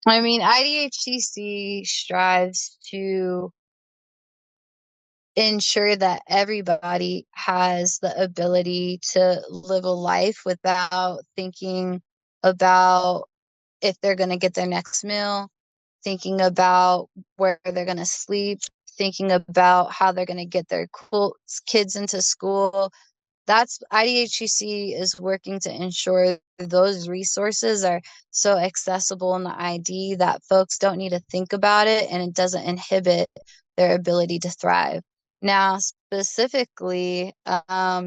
I mean, IDHCC strives to ensure that everybody has the ability to live a life without thinking about if they're going to get their next meal, thinking about where they're going to sleep, thinking about how they're going to get their kids into school. That's IDHEC is working to ensure those resources are so accessible in the ID that folks don't need to think about it and it doesn't inhibit their ability to thrive. Now, specifically,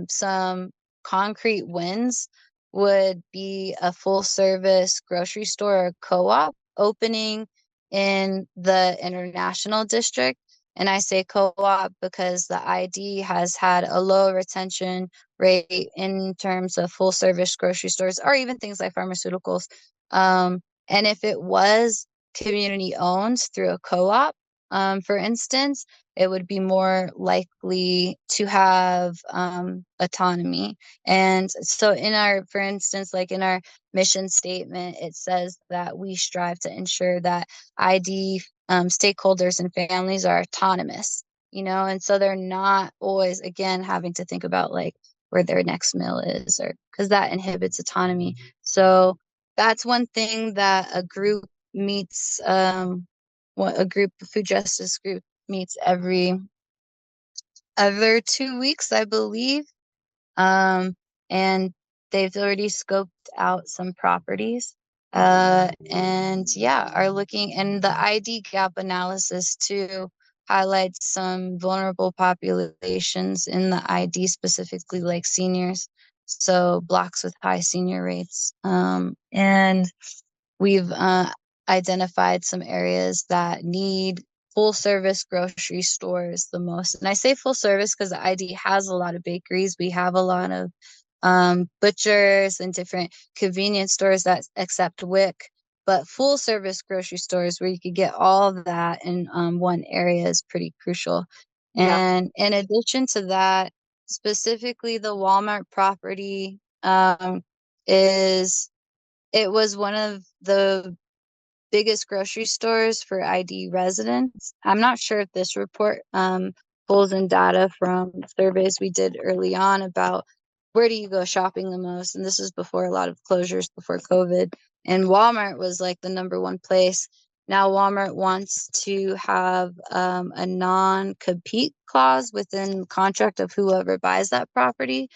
some concrete wins would be a full service grocery store or co-op opening in the international district. And I say co-op because the ID has had a low retention rate in terms of full service grocery stores or even things like pharmaceuticals. And if it was community owned through a co-op, for instance, it would be more likely to have autonomy. And so in our, for instance, like in our mission statement, it says that we strive to ensure that ID stakeholders and families are autonomous, and so they're not always, again, having to think about like where their next meal is, or because that inhibits autonomy. So that's one thing that a group meets, what a group, a food justice group meets every other 2 weeks, I believe. And they've already scoped out some properties. And yeah, are looking, and the ID gap analysis too highlights some vulnerable populations in the ID, specifically like seniors. So blocks with high senior rates. And we've identified some areas that need full service grocery stores the most. And I say full service because the ID has a lot of bakeries. We have a lot of butchers and different convenience stores that accept WIC. But full service grocery stores where you could get all of that in one area is pretty crucial. Yeah. And in addition to that, specifically the Walmart property is it was one of the biggest grocery stores for ID residents. I'm not sure if this report pulls in data from surveys we did early on about where do you go shopping the most. And this is before a lot of closures before COVID. And Walmart was like the number one place. Now Walmart wants to have a non-compete clause within contract of whoever buys that property.